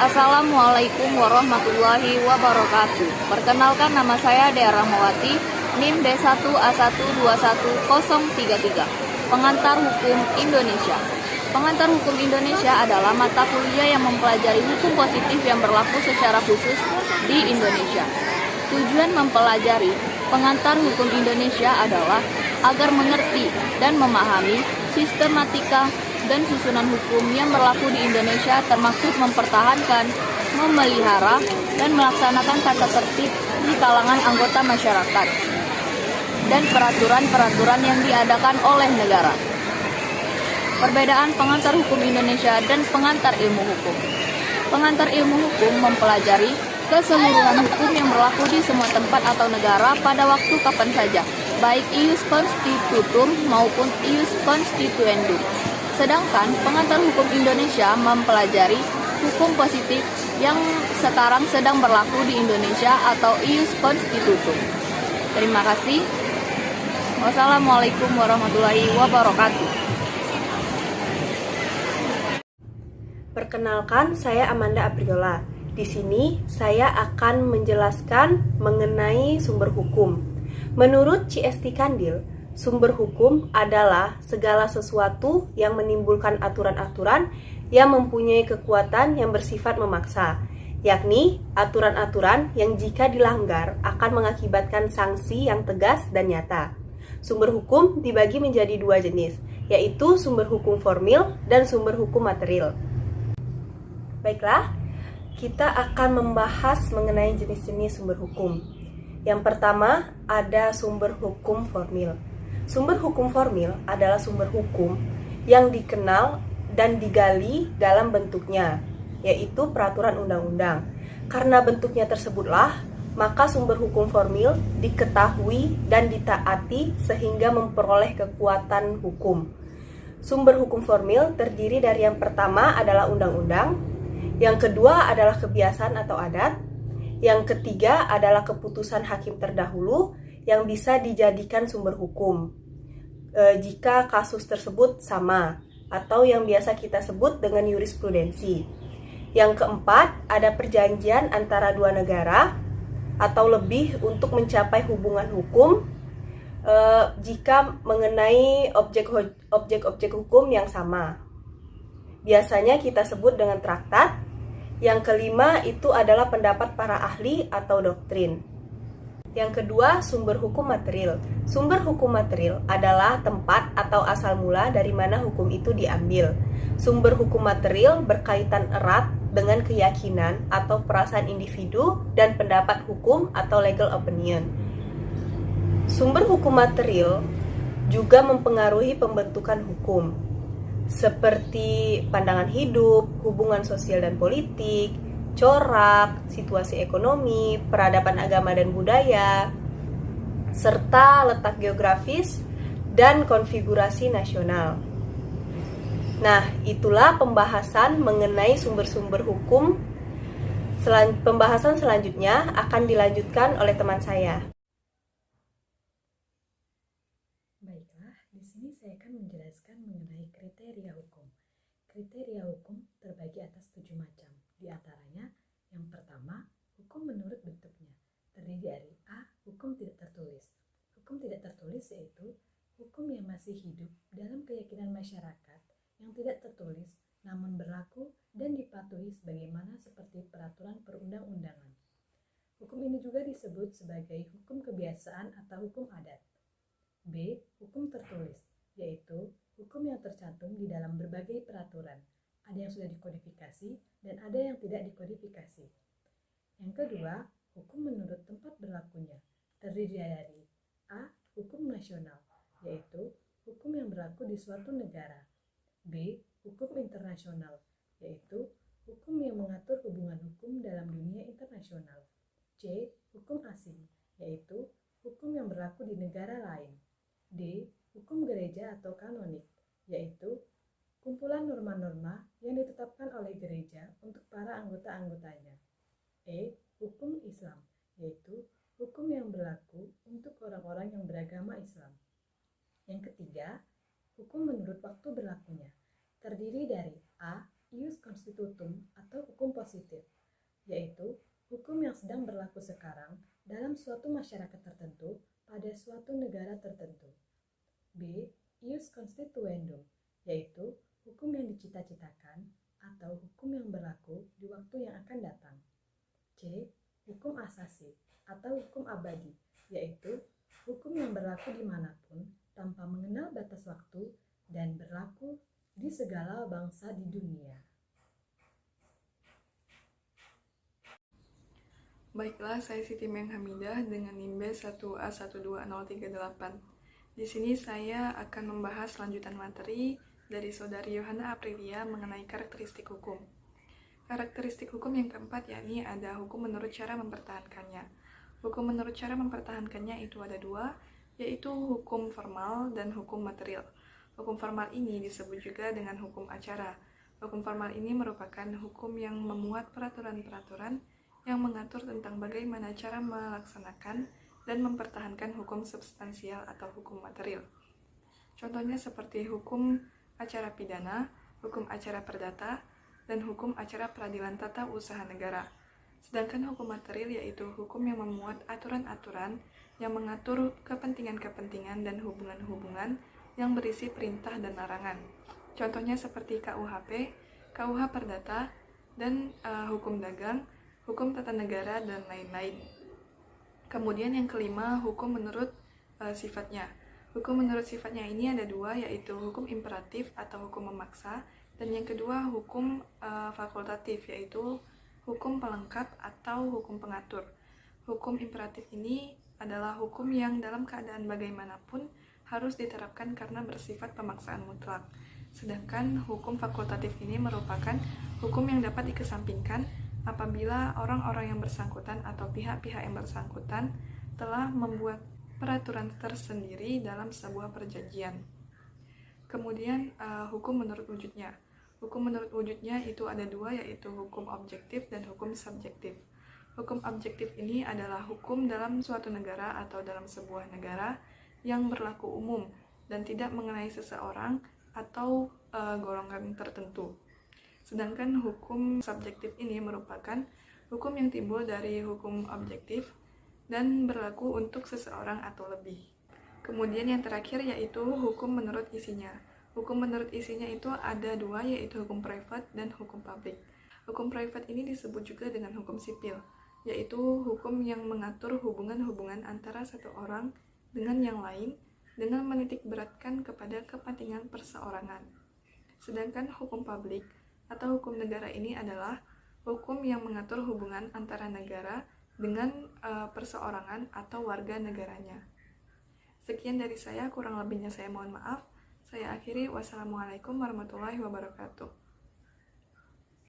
Assalamualaikum warahmatullahi wabarakatuh. Perkenalkan, nama saya Dea Rahmawati, NIM D1A121033, Pengantar Hukum Indonesia. Pengantar Hukum Indonesia adalah mata kuliah yang mempelajari hukum positif yang berlaku secara khusus di Indonesia. Tujuan mempelajari Pengantar Hukum Indonesia adalah agar mengerti dan memahami sistematika dan susunan hukum yang berlaku di Indonesia, termasuk mempertahankan, memelihara, dan melaksanakan tata tertib di kalangan anggota masyarakat, dan peraturan-peraturan yang diadakan oleh negara. Perbedaan pengantar hukum Indonesia dan pengantar ilmu hukum. Pengantar ilmu hukum mempelajari keseluruhan hukum yang berlaku di semua tempat atau negara pada waktu kapan saja, baik ius constitutum maupun ius constituendum. Sedangkan pengantar hukum Indonesia mempelajari hukum positif yang sekarang sedang berlaku di Indonesia atau ius constitutum. Terima kasih. Wassalamualaikum warahmatullahi wabarakatuh. Perkenalkan, saya Amanda Abriola. Di sini saya akan menjelaskan mengenai sumber hukum. Menurut C.S.T. Kandil, sumber hukum adalah segala sesuatu yang menimbulkan aturan-aturan yang mempunyai kekuatan yang bersifat memaksa, yakni aturan-aturan yang jika dilanggar akan mengakibatkan sanksi yang tegas dan nyata. Sumber hukum dibagi menjadi dua jenis, yaitu sumber hukum formil dan sumber hukum material. Baiklah, kita akan membahas mengenai jenis-jenis sumber hukum. Yang pertama, ada sumber hukum formil. Sumber hukum formil adalah sumber hukum yang dikenal dan digali dalam bentuknya, yaitu peraturan undang-undang. Karena bentuknya tersebutlah, maka sumber hukum formil diketahui dan ditaati sehingga memperoleh kekuatan hukum. Sumber hukum formil terdiri dari yang pertama adalah undang-undang, yang kedua adalah kebiasaan atau adat, yang ketiga adalah keputusan hakim terdahulu yang bisa dijadikan sumber hukum jika kasus tersebut sama, atau yang biasa kita sebut dengan jurisprudensi. Yang keempat, ada perjanjian antara dua negara atau lebih untuk mencapai hubungan hukum jika mengenai objek-objek hukum yang sama. Biasanya kita sebut dengan traktat. Yang kelima itu adalah pendapat para ahli atau doktrin. Yang kedua, sumber hukum material. Sumber hukum material adalah tempat atau asal mula dari mana hukum itu diambil. Sumber hukum material berkaitan erat dengan keyakinan atau perasaan individu dan pendapat hukum atau legal opinion. Sumber hukum material juga mempengaruhi pembentukan hukum, seperti pandangan hidup, hubungan sosial dan politik, corak, situasi ekonomi, peradaban agama dan budaya, serta letak geografis dan konfigurasi nasional. Nah, itulah pembahasan mengenai sumber-sumber hukum. Pembahasan selanjutnya akan dilanjutkan oleh teman saya. Baiklah, di sini saya akan menjelaskan mengenai kriteria hukum. Kriteria hukum terbagi atas 7 macam. Di antaranya, yang pertama, hukum menurut bentuknya. Terdiri dari A. Hukum tidak tertulis. Hukum tidak tertulis yaitu hukum yang masih hidup dalam keyakinan masyarakat yang tidak tertulis namun berlaku dan dipatuhi sebagaimana seperti peraturan perundang-undangan. Hukum ini juga disebut sebagai hukum kebiasaan atau hukum adat. B. Hukum tertulis, yaitu hukum yang tercantum di dalam berbagai peraturan. Ada yang sudah dikodifikasi dan ada yang tidak dikodifikasi. Yang kedua, hukum menurut tempat berlakunya. Terdiri dari A. Hukum nasional, yaitu hukum yang berlaku di suatu negara. B. Hukum internasional, yaitu hukum yang mengatur hubungan hukum dalam dunia internasional. C. Hukum asing, yaitu hukum yang berlaku di negara lain. D. Hukum gereja atau kanonik, yaitu kumpulan norma-norma yang ditetapkan oleh gereja untuk para anggota-anggotanya. E. Hukum Islam, yaitu hukum yang berlaku untuk orang-orang yang beragama Islam. Yang ketiga, hukum menurut waktu berlakunya. Terdiri dari A. ius constitutum atau hukum positif, yaitu hukum yang sedang berlaku sekarang dalam suatu masyarakat tertentu pada suatu negara tertentu. B. Ius constituendum, yaitu hukum yang dicita-citakan atau hukum yang berlaku di waktu yang akan datang. C. Hukum asasi atau hukum abadi, yaitu hukum yang berlaku dimanapun tanpa mengenal batas waktu dan berlaku di segala bangsa di dunia. Baiklah, saya Siti Meng Hamidah dengan NIMB 1A12038. Di sini saya akan membahas lanjutan materi dari Saudari Yohana Aprilia mengenai karakteristik hukum. Karakteristik hukum yang keempat yakni ada hukum menurut cara mempertahankannya. Hukum menurut cara mempertahankannya itu ada dua, yaitu hukum formal dan hukum material. Hukum formal ini disebut juga dengan hukum acara. Hukum formal ini merupakan hukum yang memuat peraturan-peraturan yang mengatur tentang bagaimana cara melaksanakan dan mempertahankan hukum substansial atau hukum material. Contohnya seperti hukum acara pidana, hukum acara perdata, dan hukum acara peradilan tata usaha negara. Sedangkan hukum material yaitu hukum yang memuat aturan-aturan yang mengatur kepentingan-kepentingan dan hubungan-hubungan yang berisi perintah dan larangan. Contohnya seperti KUHP, KUH Perdata, dan hukum dagang, hukum tata negara, dan lain-lain. Kemudian yang kelima, hukum menurut sifatnya. Hukum menurut sifatnya ini ada dua, yaitu hukum imperatif atau hukum memaksa, dan yang kedua hukum fakultatif, yaitu hukum pelengkap atau hukum pengatur. Hukum imperatif ini adalah hukum yang dalam keadaan bagaimanapun harus diterapkan karena bersifat pemaksaan mutlak. Sedangkan hukum fakultatif ini merupakan hukum yang dapat dikesampingkan apabila orang-orang yang bersangkutan atau pihak-pihak yang bersangkutan telah membuat peraturan tersendiri dalam sebuah perjanjian. Kemudian hukum menurut wujudnya. Hukum menurut wujudnya itu ada dua, yaitu hukum objektif dan hukum subjektif. Hukum objektif ini adalah hukum dalam suatu negara atau dalam sebuah negara yang berlaku umum dan tidak mengenai seseorang atau golongan tertentu. Sedangkan hukum subjektif ini merupakan hukum yang timbul dari hukum objektif dan berlaku untuk seseorang atau lebih. Kemudian yang terakhir yaitu hukum menurut isinya. Hukum menurut isinya itu ada dua, yaitu hukum private dan hukum publik. Hukum private ini disebut juga dengan hukum sipil, yaitu hukum yang mengatur hubungan-hubungan antara satu orang dengan yang lain dengan menitik beratkan kepada kepentingan perseorangan. Sedangkan hukum publik atau hukum negara ini adalah hukum yang mengatur hubungan antara negara dengan perseorangan atau warga negaranya. Sekian dari saya, kurang lebihnya saya mohon maaf. Saya akhiri, wassalamualaikum warahmatullahi wabarakatuh.